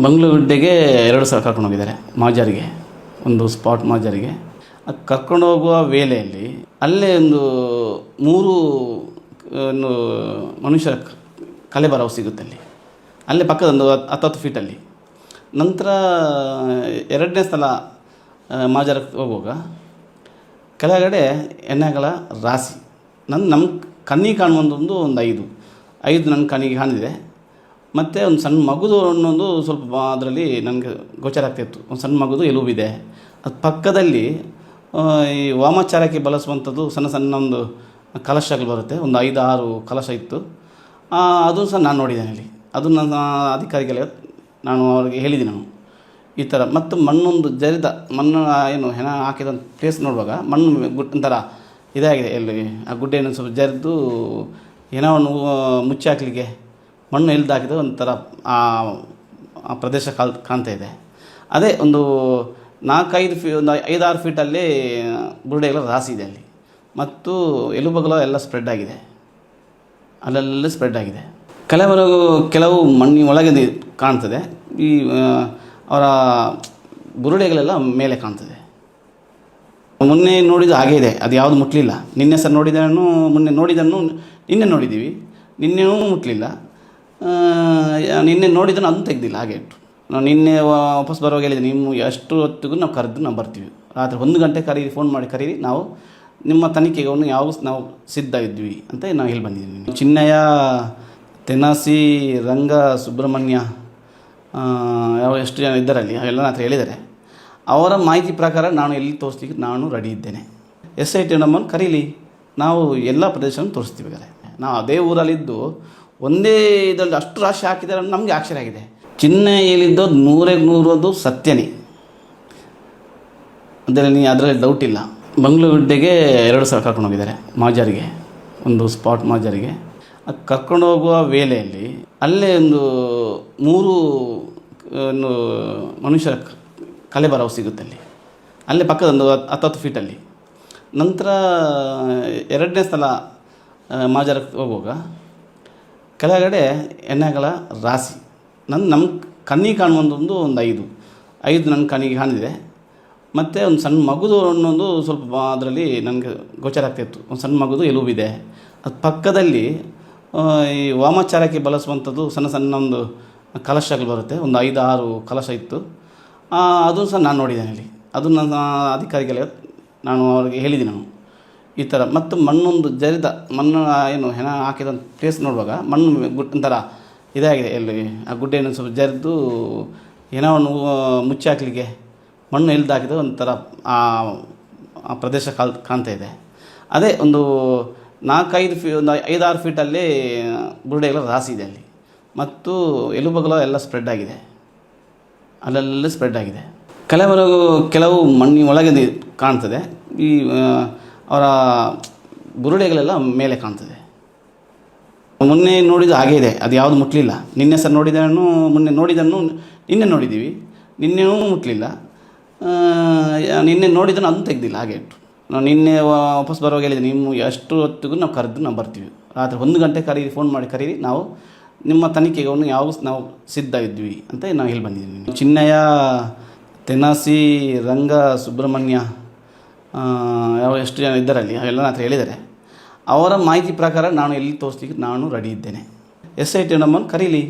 ಮಂಗಳೂರಿಗೆ 2 ಸಲ ಕರ್ಕೊಂಡು ಹೋಗಿದ್ದಾರೆ ಮಾಜಾರಿಗೆ, ಒಂದು ಸ್ಪಾಟ್ ಮಾಜಾರಿಗೆ. ಕರ್ಕೊಂಡು ಹೋಗುವ ವೇಳೆಯಲ್ಲಿ ಅಲ್ಲೇ ಒಂದು 3 ಒಂದು ಮನುಷ್ಯರ ಕಲೆಬರವು ಸಿಗುತ್ತೆ ಅಲ್ಲಿ, ಅಲ್ಲೇ ಪಕ್ಕದೊಂದು 10 ಫೀಟಲ್ಲಿ. ನಂತರ 2ನೇ ಸಲ ಮಾಜಾರಕ್ಕೆ ಹೋಗುವಾಗ ಕೆಳಗಡೆ ಎಣ್ಣೆಗಳ ರಾಶಿ ನಮ್ಮ ಕಣ್ಣಿಗೆ ಕಾಣುವಂಥದ್ದು ಒಂದು 5 ನನ್ನ ಕಣ್ಣಿಗೆ ಕಾಣಿದೆ. ಮತ್ತು ಒಂದು ಸಣ್ಣ ಮಗುದು ಅನ್ನೋದು ಸ್ವಲ್ಪ ಅದರಲ್ಲಿ ನನಗೆ ಗೋಚರ ಆಗ್ತಾಯಿತ್ತು. ಒಂದು ಸಣ್ಣ ಮಗುದು ಎಲುಬಿದೆ. ಅದು ಪಕ್ಕದಲ್ಲಿ ಈ ವಾಮಾಚಾರಕ್ಕೆ ಬಳಸುವಂಥದ್ದು ಸಣ್ಣ ಒಂದು ಕಲಶಗಳು ಬರುತ್ತೆ, ಒಂದು 5-6 ಕಲಶ ಇತ್ತು. ಅದು ಸಹ ನಾನು ನೋಡಿದ್ದೇನೆ ಅಲ್ಲಿ. ಅದು ನನ್ನ ಅಧಿಕಾರಿಗಳಿಗೆ ನಾನು ಅವ್ರಿಗೆ ಹೇಳಿದ್ದೀನಿ ನಾನು ಈ ಥರ. ಮತ್ತು ಮಣ್ಣೊಂದು ಜರಿದ ಮಣ್ಣು ಏನು ಹೆಣ ಹಾಕಿದ ಪ್ಲೇಸ್ ನೋಡುವಾಗ ಮಣ್ಣು ಒಂಥರ ಇದಾಗಿದೆ, ಎಲ್ಲಿ ಆ ಗುಡ್ಡೆಯನ್ನು ಸ್ವಲ್ಪ ಜರಿದು ಹೆಣವನ್ನು ಮುಚ್ಚಿ ಹಾಕಲಿಕ್ಕೆ ಮಣ್ಣು ಎಲ್ದು ಹಾಕಿದ ಒಂಥರ ಆ ಪ್ರದೇಶ ಕಾಣ್ತಾ ಇದೆ. ಅದೇ ಒಂದು 4-5 ಒಂದು 5-6 ಫೀಟಲ್ಲಿ ಬುರುಡೆಗಳ ರಾಶಿ ಇದೆ ಅಲ್ಲಿ. ಮತ್ತು ಎಲುಬುಗಳು ಎಲ್ಲ ಸ್ಪ್ರೆಡ್ ಆಗಿದೆ, ಅಲ್ಲೆಲ್ಲ ಸ್ಪ್ರೆಡ್ ಆಗಿದೆ. ಕೆಲವು ಮಣ್ಣಿನ ಒಳಗೆ ಕಾಣ್ತದೆ, ಈ ಅವರ ಬುರುಡೆಗಳೆಲ್ಲ ಮೇಲೆ ಕಾಣ್ತದೆ. ಮೊನ್ನೆ ನೋಡಿದ್ದು ಹಾಗೇ ಇದೆ, ಅದು ಯಾವುದು ಮುಟ್ಟಲಿಲ್ಲ. ನಿನ್ನೆ ಸಹ ನೋಡಿದ್ದನ್ನು ಮೊನ್ನೆ ನೋಡಿದ್ದನ್ನು ನಿನ್ನೆ ನೋಡಿದ್ದೀವಿ, ನಿನ್ನೆನೂ ಮುಟ್ಟಲಿಲ್ಲ. ನಿನ್ನೆ ನೋಡಿದ್ದನ್ನು ಅದನ್ನು ತೆಗೆದಿಲ್ಲ, ಹಾಗೆ ಇಟ್ಟು. ನಾವು ನಿನ್ನೆ ವಾಪಸ್ ಬರುವಾಗ ಹೇಳಿದೆ, ನೀವು ಎಷ್ಟು ಹೊತ್ತಿಗೂ ನಾವು ಬರ್ತೀವಿ, ರಾತ್ರಿ 1 ಗಂಟೆ ಫೋನ್ ಮಾಡಿ ಕರೀರಿ, ನಾವು ನಿಮ್ಮ ತನಿಖೆಗೆ ನಾವು ಸಿದ್ಧ ಇದ್ವಿ ಅಂತ ನಾವು ಹೇಳಿ ಬಂದಿದ್ದೀವಿ. ಚಿನ್ನಯ್ಯ, ತೆನಾಸಿ, ರಂಗ, ಸುಬ್ರಹ್ಮಣ್ಯ ಎಷ್ಟು ಜನ ಇದ್ದಾರಲ್ಲಿ ಅವೆಲ್ಲ ನನ್ನ ಹತ್ರ ಹೇಳಿದ್ದಾರೆ. ಅವರ ಮಾಹಿತಿ ಪ್ರಕಾರ ನಾನು ಎಲ್ಲಿ ತೋರಿಸ್ಲಿಕ್ಕೆ ನಾನು ರೆಡಿ ಇದ್ದೇನೆ. SIT ನಮ್ಮನ್ನು ಕರೀಲಿ, ನಾವು ಎಲ್ಲ ಪ್ರದೇಶವನ್ನು ತೋರಿಸ್ತೀವಿ. ನಾವು ಅದೇ ಊರಲ್ಲಿದ್ದು ಒಂದೇ ಇದರಲ್ಲಿ ಅಷ್ಟು ರಾಶಿ ಹಾಕಿದ್ದಾರೆ, ನಮಗೆ ಆಶ್ಚರ್ಯ ಆಗಿದೆ. ಚಿನ್ನ ಹೇಳಿದ್ದು 100% ಸತ್ಯನೇ, ಅದರಲ್ಲಿ ಡೌಟ್ ಇಲ್ಲ. ಮಂಗಳೂರಿಗೆ 2 ಸಲ ಕರ್ಕೊಂಡು ಹೋಗಿದ್ದಾರೆ ಮಾಜಾರಿಗೆ, ಒಂದು ಸ್ಪಾಟ್ ಮಾಜಾರಿಗೆ. ಕರ್ಕೊಂಡು ಹೋಗುವ ವೇಳೆಯಲ್ಲಿ ಅಲ್ಲೇ ಒಂದು 3 ಒಂದು ಮನುಷ್ಯರ ಕಲೆಬರವು ಸಿಗುತ್ತೆ ಅಲ್ಲಿ, ಅಲ್ಲೇ ಪಕ್ಕದೊಂದು 10 ಫೀಟಲ್ಲಿ. ನಂತರ 2ನೇ ಸಲ ಮಾಜಾರಕ್ಕೆ ಹೋಗುವಾಗ ಕೆಳಗಡೆ ಎಣ್ಣೆಗಳ ರಾಶಿ ನಮ್ಮ ಕಣ್ಣಿಗೆ ಕಾಣುವಂಥದ್ದು ಒಂದು 5 ನನ್ನ ಕಣ್ಣಿಗೆ ಕಾಣಿದೆ. ಮತ್ತು ಒಂದು ಸಣ್ಣ ಮಗುದು ಅನ್ನೋದು ಸ್ವಲ್ಪ ಅದರಲ್ಲಿ ನನಗೆ ಗೋಚರ ಆಗ್ತಾಯಿತ್ತು. ಒಂದು ಸಣ್ಣ ಮಗುದು ಎಲುಬಿದೆ. ಅದು ಪಕ್ಕದಲ್ಲಿ ಈ ವಾಮಾಚಾರಕ್ಕೆ ಬಳಸುವಂಥದ್ದು ಸಣ್ಣ ಒಂದು ಕಲಶಗಳು ಬರುತ್ತೆ, ಒಂದು 5-6 ಕಲಶ ಇತ್ತು. ಅದು ಸಹ ನಾನು ನೋಡಿದ್ದೇನೆ ಅಲ್ಲಿ. ಅದು ನನ್ನ ಅಧಿಕಾರಿಗಳಿಗೆ ನಾನು ಅವ್ರಿಗೆ ಹೇಳಿದ್ದೀನಿ ನಾನು ಈ ಥರ. ಮತ್ತು ಮಣ್ಣೊಂದು ಜರಿದ ಮಣ್ಣು ಏನು ಹೆಣ ಹಾಕಿದ ಪ್ಲೇಸ್ ನೋಡುವಾಗ ಮಣ್ಣು ಒಂಥರ ಇದಾಗಿದೆ, ಎಲ್ಲಿ ಆ ಗುಡ್ಡೆಯನ್ನು ಸ್ವಲ್ಪ ಜರಿದು ಹೆಣವನ್ನು ಮುಚ್ಚಿ ಹಾಕಲಿಕ್ಕೆ ಮಣ್ಣು ಎಲ್ದು ಹಾಕಿದ ಒಂಥರ ಆ ಪ್ರದೇಶ ಕಾಣ್ತಾ ಇದೆ. ಅದೇ ಒಂದು 5-6 ಫೀಟಲ್ಲಿ ಬುರುಡೆಗಳ ರಾಶಿ ಇದೆ ಅಲ್ಲಿ. ಮತ್ತು ಎಲುಬುಗಳು ಎಲ್ಲ ಸ್ಪ್ರೆಡ್ ಆಗಿದೆ, ಅಲ್ಲೆಲ್ಲ ಸ್ಪ್ರೆಡ್ ಆಗಿದೆ. ಕೆಲವು ಮಣ್ಣಿನ ಒಳಗೆ ಕಾಣ್ತದೆ, ಈ ಅವರ ಬುರುಡೆಗಳೆಲ್ಲ ಮೇಲೆ ಕಾಣ್ತದೆ. ಮೊನ್ನೆ ನೋಡಿದ್ದು ಹಾಗೇ ಇದೆ, ಅದು ಯಾವುದು ಮುಟ್ಟಲಿಲ್ಲ. ನಿನ್ನೆ ಸಹ ನೋಡಿದ್ದನ್ನು ಮೊನ್ನೆ ನೋಡಿದ್ದನ್ನು ನಿನ್ನೆ ನೋಡಿದ್ದೀವಿ, ನಿನ್ನೆನೂ ಮುಟ್ಟಲಿಲ್ಲ. ನಿನ್ನೆ ನೋಡಿದ್ದನ್ನು ಅದನ್ನು ತೆಗೆದಿಲ್ಲ, ಹಾಗೆ ಇಟ್ಟು. ನಾವು ನಿನ್ನೆ ವಾಪಸ್ ಬರುವಾಗ ಹೇಳಿದೆ, ನೀವು ಎಷ್ಟು ಹೊತ್ತಿಗೂ ನಾವು ಬರ್ತೀವಿ, ರಾತ್ರಿ 1 ಗಂಟೆ ಫೋನ್ ಮಾಡಿ ಕರೀರಿ, ನಾವು ನಿಮ್ಮ ತನಿಖೆಗೆ ನಾವು ಸಿದ್ಧ ಇದ್ವಿ ಅಂತ ನಾವು ಹೇಳಿ ಬಂದಿದ್ದೀವಿ. ಚಿನ್ನಯ್ಯ, ತೆನಾಸಿ, ರಂಗ, ಸುಬ್ರಹ್ಮಣ್ಯ ಎಷ್ಟು ಜನ ಇದ್ದಾರಲ್ಲಿ ಅವೆಲ್ಲ ನನ್ನ ಹತ್ರ ಹೇಳಿದ್ದಾರೆ. ಅವರ ಮಾಹಿತಿ ಪ್ರಕಾರ ನಾನು ಎಲ್ಲಿ ತೋರಿಸ್ಲಿಕ್ಕೆ ನಾನು ರೆಡಿ ಇದ್ದೇನೆ. SIT ನಮ್ಮನ್ನು ಕರೀಲಿ,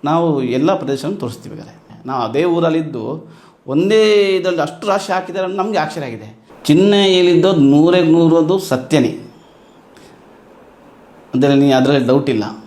ನಾವು ಎಲ್ಲ ಪ್ರದೇಶವನ್ನು ತೋರಿಸ್ತೀವಿ. ನಾವು ಅದೇ ಊರಲ್ಲಿದ್ದು ಒಂದೇ ಇದರಲ್ಲಿ ಅಷ್ಟು ರಾಶಿ ಹಾಕಿದ್ದಾರೆ, ನಮಗೆ ಆಶ್ಚರ್ಯ ಆಗಿದೆ. ಚಿನ್ನ ಹೇಳಿದ್ದು 100% ಸತ್ಯನೇ, ಅದರಲ್ಲಿ ಡೌಟ್ ಇಲ್ಲ.